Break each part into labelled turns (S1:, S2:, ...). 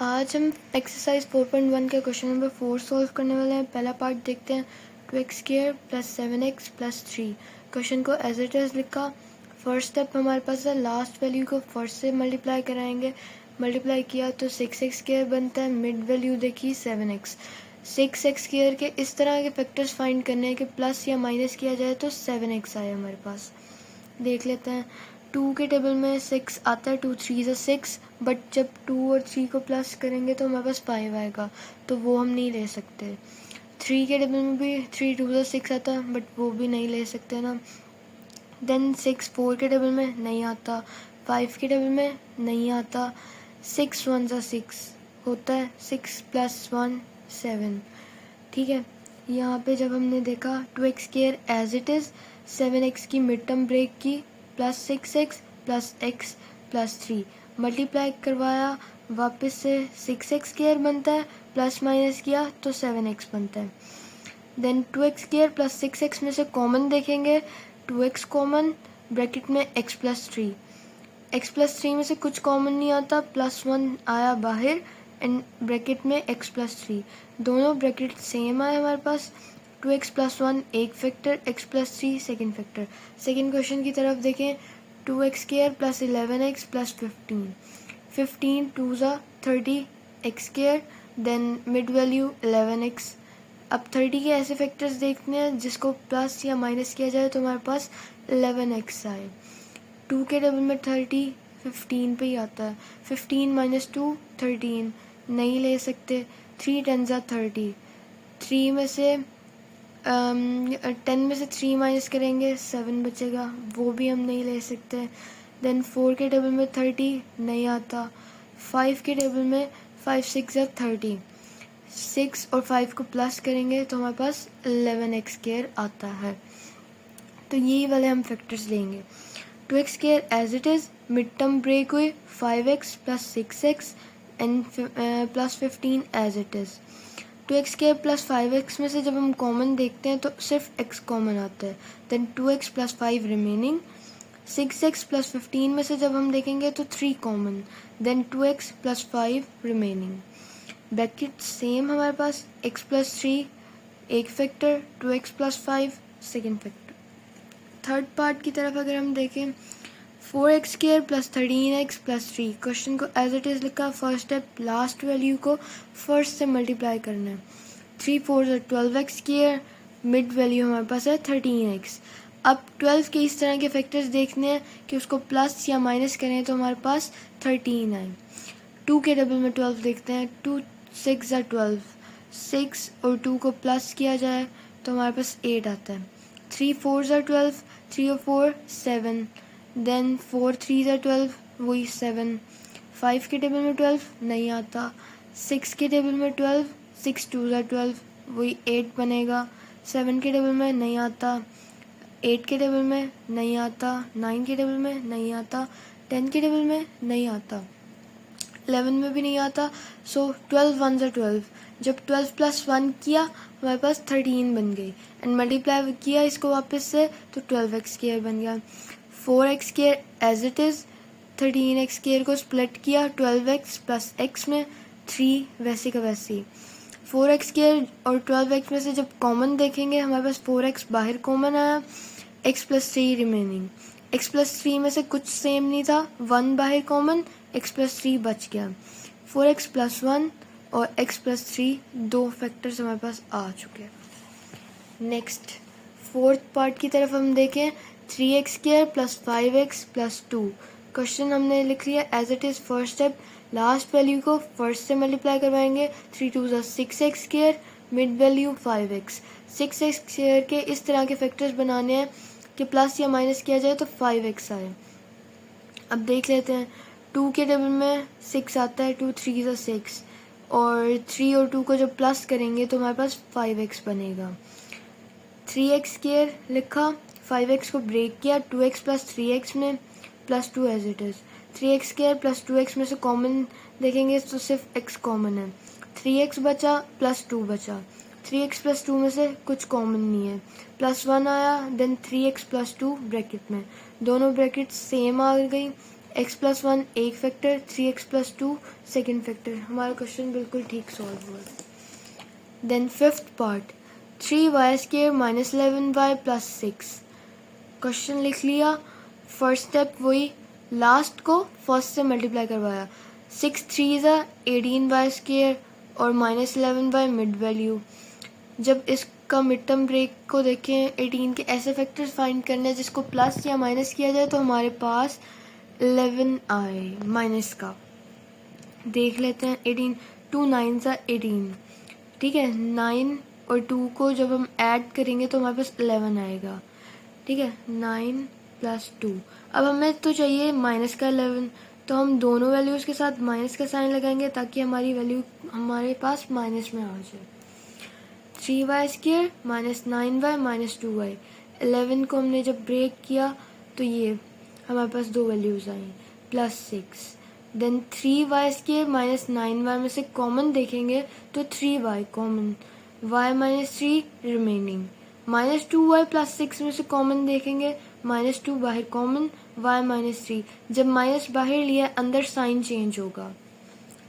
S1: आज हम एक्सरसाइज 4.1 के क्वेश्चन नंबर 4 सॉल्व करने वाले हैं। पहला पार्ट देखते हैं। 2x² + 7x + 3। क्वेश्चन को एज इट इज लिखा। फर्स्ट स्टेप हमारे पास है, लास्ट वैल्यू को फर्स्ट से मल्टीप्लाई कराएंगे। मल्टीप्लाई किया तो 6x² बनता है। मिड वैल्यू देखी 7x। 6x² के इस तरह के फैक्टर्स फाइंड करने हैं कि प्लस या माइनस किया जाए तो 7x आए हमारे पास। देख लेते हैं। 2 के टेबल में 6 आता है, 2 3 से 6, बट जब 2 और 3 को प्लस करेंगे तो हमारे पास 5 आएगा, तो वो हम नहीं ले सकते। 3 के टेबल में भी 3 2 से 6 आता है, बट वो भी नहीं ले सकते ना। देन 6 4 के टेबल में नहीं आता, 5 के टेबल में नहीं आता। 6 1 से 6 होता है, 6 + 1 7। ठीक है, यहाँ पे जब हमने देखा 2x² as it is, 7x की मिड टर्म ब्रेक की, प्लस 6x + x + 3 मल्टीप्लाई करवाया, वापस से 6x² बनता है, प्लस माइनस किया तो 7x बनता है। देन 2x² + 6x में से कॉमन देखेंगे, 2x कॉमन, ब्रैकेट में x + 3। x + 3 में से कुछ कॉमन नहीं आता, +1 आया बाहर एंड ब्रैकेट में x + 3। दोनों ब्रैकेट सेम आए हमारे पास। 2x + 1 एक factor, x + 3 second factor. Second question की तरफ देखें। 2x² + 11x + 15। 15 2 ज़ा 30 x², then mid value 11x। अब 30 के ऐसे फैक्टर्स देखते हैं जिसको प्लस या माइनस किया जाए तो हमारे पास 11x आए। 2 के टेबल में 30 15 पे ही आता है। 15 - 2 13 नहीं ले सकते। 3 10 ज़ा 30। 3 में से 10 में से 3 माइनस करेंगे 7 बचेगा, वो भी हम नहीं ले सकते। देन 4 के टेबल में 30 नहीं आता। 5 के टेबल में 5 6 ज़ा 30। 6 और 5 को प्लस करेंगे तो हमारे पास 11x² आता है। तो यही वाले हम फैक्टर्स लेंगे। 2x² as it is, mid term break हुई, 5x + 6x and + 15 as it is. 2x² + 5x में से जब हम कॉमन देखते हैं तो सिर्फ x कॉमन आता है। Then 2x + 5 remaining. 6x + 15 में से जब हम देखेंगे तो 3 common, then 2x + 5 remaining. Bracket same हमारे पास, x + 3 एक factor, 2x + 5 second factor. Third part की तरफ अगर हम देखें, 4x² + 13x + 3। क्वेश्चन को एज इट इज़ लिखा। फर्स्ट स्टेप, लास्ट वैल्यू को फर्स्ट से मल्टीप्लाई करना है। 3 4 ज़ा 12x², मिड वैल्यू हमारे पास है 13x। अब 12 के इस तरह के फैक्टर्स देखने हैं कि उसको प्लस या माइनस करें तो हमारे पास 13 आए। 2 के टेबल में 12 देखते हैं। 2 6 ज़ा 12। 6 और 2 को प्लस किया जाए तो हमारे पास 8 आता है। 3 4 ज़ा 12। 3 और 4 7। देन 4 3 ज़ा 12, वही 7। 5 के टेबल में 12 नहीं आता। 6 के टेबल में 12, 6 2 ज़ा 12, वही 8 बनेगा। 7 के टेबल में नहीं आता। 8 के टेबल में नहीं आता। 9 के टेबल में नहीं आता। 10 के टेबल में नहीं आता। 11 में भी नहीं आता। सो 12 1 ज़ा 12। जब 12 + 1 किया हमारे पास 13 बन गई एंड मल्टीप्लाई किया इसको वापस से तो 12x² बन गया। 4x² as it is, 13x² को स्प्लिट किया 12x + x में, 3 वैसे का वैसे ही। 4x² और 12x में से जब कॉमन देखेंगे हमारे पास 4x बाहर कॉमन आया, x + 3 रिमेनिंग। x + 3 में से कुछ सेम नहीं था, 1 बाहर कॉमन, x + 3 बच गया। 4x + 1 और x + 3 दो फैक्टर्स हमारे पास आ चुके हैं। नेक्स्ट फोर्थ पार्ट की तरफ हम देखें। 3x² + 5x + 2। क्वेश्चन हमने लिख लिया as it is. First step, last value को फर्स्ट से मल्टीप्लाई करवाएंगे। 3 2 ज़ा 6x², mid value 5x। 6x² के इस तरह के फैक्टर्स बनाने हैं कि प्लस या माइनस किया जाए तो 5x आए। अब देख लेते हैं। 2 के टेबल में 6 आता है, 2 3 ज़ा 6, और 3 और 2 को जब प्लस करेंगे तो हमारे पास 5x बनेगा। 3x² लिखा, 5x को ब्रेक किया 2x + 3x में, +2 as it is. 3x² + 2x में से कॉमन देखेंगे तो सिर्फ x कॉमन है। 3x बचा, +2 बचा। 3x + 2 में से कुछ कॉमन नहीं है, +1 आया, देन 3x + 2 ब्रैकेट में, दोनों ब्रैकेट सेम आ गई। एक्स प्लस वन एक factor, 3x plus two second factor. हमारा क्वेश्चन बिल्कुल ठीक सॉल्व हुआ। Then fifth part, 3y² minus 11y plus 6। Question लिख लिया, फर्स्ट स्टेप वही, लास्ट को फर्स्ट से मल्टीप्लाई करवाया। 6 3 18y² और माइनस 11y मिड वैल्यू। जब इसका मिड टर्म ब्रेक को देखें, 18 के ऐसे फैक्टर्स फाइंड करने हैं जिसको प्लस या माइनस किया जाए तो हमारे पास 11 आए माइनस का। देख लेते हैं, 18 2 9 18, ठीक है। 9 और 2 को जब हम ऐड करेंगे तो हमारे पास 11 आएगा, ठीक है। 9 प्लस 2। अब हमें तो चाहिए माइनस का 11, तो हम दोनों वैल्यूज़ के साथ माइनस का साइन लगाएंगे ताकि हमारी वैल्यू हमारे पास माइनस में आ जाए। 3y² minus 9y minus 2y। 11 को हमने जब ब्रेक किया तो ये हमारे पास दो वैल्यूज़ आई, plus 6। Then 3y² minus 9y में से कॉमन देखेंगे तो 3y common, y minus 3 remaining. Minus 2y plus 6 में से कॉमन देखेंगे, माइनस 2 बाहर कॉमन, y माइनस 3। जब माइनस बाहर लिया अंदर साइन चेंज होगा,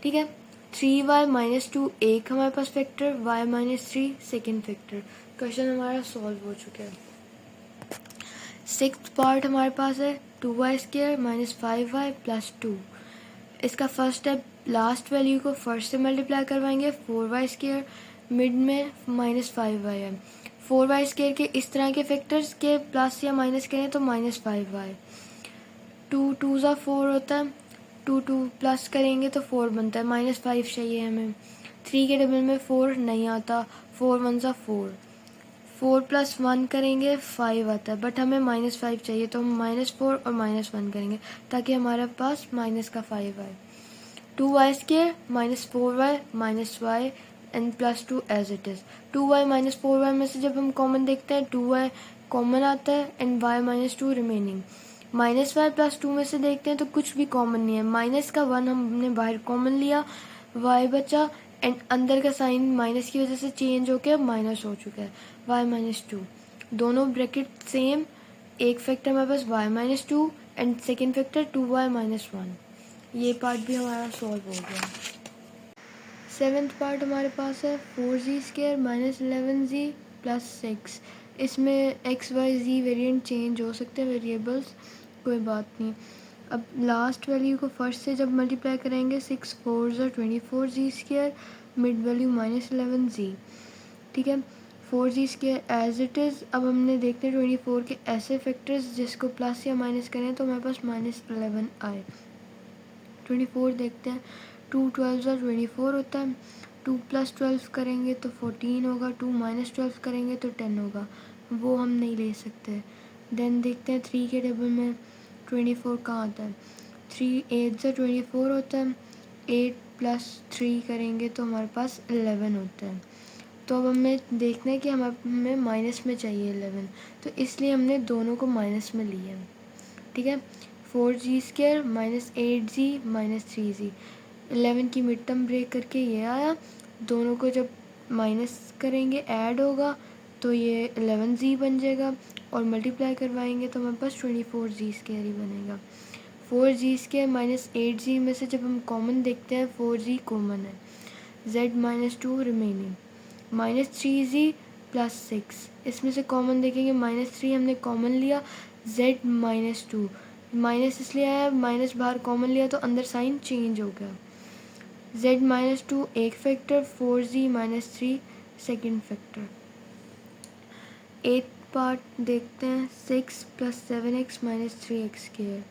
S1: ठीक है। 3y माइनस 2 एक हमारे पास factor, y minus 3 second factor. Question हमारा सॉल्व हो चुका है। सिक्स्थ पार्ट हमारे पास है 2y² माइनस 5y प्लस 2। इसका फर्स्ट स्टेप, लास्ट वैल्यू को फर्स्ट से मल्टीप्लाई करवाएंगे, 4y², मिड में माइनस 5y है। 4y² के इस तरह के फैक्टर्स के प्लस या माइनस करें तो माइनस 5y। 2 2 4 होता है, 2 2 प्लस करेंगे तो 4 बनता है, माइनस 5 चाहिए हमें। 3 के डबल में 4 नहीं आता, 4 1 4। 4 प्लस 1 करेंगे 5 आता है, बट हमें माइनस 5 चाहिए तो हम माइनस 4 और माइनस 1 करेंगे ताकि हमारे पास माइनस का 5 आए। 2y² minus 4y minus y and plus 2 as it is. 2y minus 4y में से जब हम कॉमन देखते हैं 2y कॉमन आता है and y minus 2 remaining. Minus y plus 2 में से देखते हैं तो कुछ भी कॉमन नहीं है, माइनस का 1 हमने बाहर कॉमन लिया, y बचा एंड अंदर का साइन माइनस की वजह से चेंज होकर माइनस हो चुका है, y माइनस 2। दोनों ब्रैकेट सेम, एक फैक्टर हमारे पास y minus 2 and second factor 2y minus 1। ये पार्ट भी हमारा सॉल्व हो गया। सेवेंथ पार्ट हमारे पास है 4z² माइनस 11z प्लस 6। इसमें x y z variant change हो सकते हैं वेरिएबल्स, कोई बात नहीं। अब लास्ट वैल्यू को फर्स्ट से जब मल्टीप्लाई करेंगे, 6 4 24z², mid value minus 11z, ठीक है। 4z² as it is. अब हमने देखते हैं 24 के ऐसे फैक्टर्स जिसको प्लस या माइनस करें तो हमारे पास माइनस 11 आए। 24 देखते हैं, 2 12 24 होता है, 2 प्लस 12 करेंगे तो 14 होगा, 2 माइनस 12 करेंगे तो 10 होगा, वो हम नहीं ले सकते। देन देखते हैं 3 के टेबल में 24 कहाँ आता है, 3 8 24 होता है, 8 प्लस 3 करेंगे तो हमारे पास 11 होता है। तो अब हमें देखना है कि हमें माइनस में चाहिए 11, तो इसलिए हमने दोनों को माइनस में लिया, ठीक है। 4z² minus 8z minus 3z। 11 की मिड टर्म ब्रेक करके ये आया, दोनों को जब माइनस करेंगे ऐड होगा तो ये 11z बन जाएगा और मल्टीप्लाई करवाएंगे तो हमारे पास 24z² ही बनेगा। 4z² माइनस 8z में से जब हम कॉमन देखते हैं 4z कॉमन है, z minus 2 remaining, minus 3z plus 6। इसमें से कॉमन देखेंगे, माइनस 3 हमने कॉमन लिया, z माइनस 2, माइनस इसलिए आया, माइनस बाहर कॉमन लिया तो अंदर साइन चेंज हो गया। z माइनस 2 एक factor, 4z minus 3 second factor. 8th part देखते हैं, 6 प्लस 7x माइनस 3x²।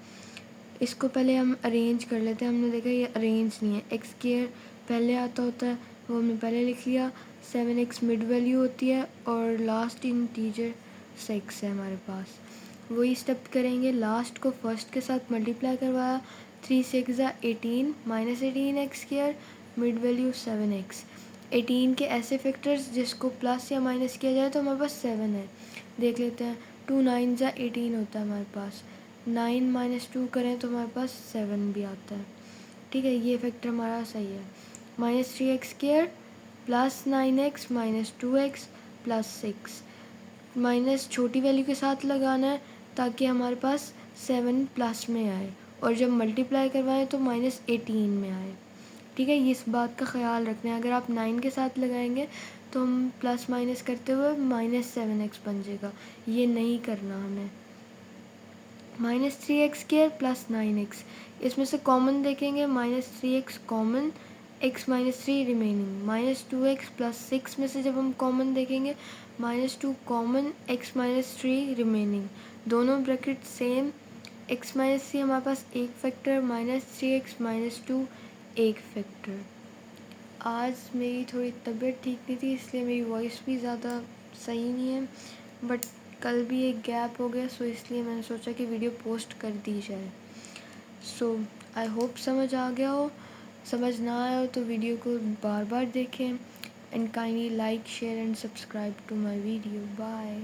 S1: इसको पहले हम अरेंज कर लेते हैं, हमने देखा ये अरेंज नहीं है, x² पहले आता होता है वो हमने पहले लिख लिया, 7x मिड वैल्यू होती है और लास्ट इंटीजर 6 है हमारे पास। वही स्टेप करेंगे, लास्ट को फर्स्ट के साथ मल्टीप्लाई करवाया, 3 6 18 minus 18x², mid value 7x। 18 के ऐसे फैक्टर्स जिसको प्लस या माइनस किया जाए तो हमारे पास 7 है, देख लेते हैं। 2 9 18 होता है हमारे पास, 9 माइनस 2 करें तो हमारे पास 7 भी आता है, ठीक है। ये फैक्टर हमारा सही है। Minus 3x² plus 9x minus 2x plus 6, minus छोटी वैल्यू के साथ लगाना है ताकि हमारे पास 7 प्लस में आए और जब मल्टीप्लाई करवाएं तो -18 में आए। ठीक है, इस बात का ख्याल रखना है। अगर आप 9 के साथ लगाएंगे तो हम प्लस माइनस करते हुए -7x बन जाएगा, ये नहीं करना हमें। -3x² प्लस 9x, इसमें से कॉमन देखेंगे -3x common, x -3 remaining, -2x plus 6 में से जब हम कॉमन देखेंगे -2 कॉमन, x -3 रिमेनिंग, दोनों ब्रैकेट सेम, x -3 हमारे पास एक फैक्टर, -3x -2 एक फैक्टर। आज मेरी थोड़ी तबीयत ठीक नहीं थी, इसलिए मेरी वॉइस भी ज़्यादा सही नहीं है, बट कल भी एक गैप हो गया, सो इसलिए मैंने सोचा कि वीडियो पोस्ट कर दी जाए। सो आई होप समझ आ गया हो। समझ ना आया हो तो वीडियो को बार बार देखें, and kindly like share and subscribe to my video. Bye.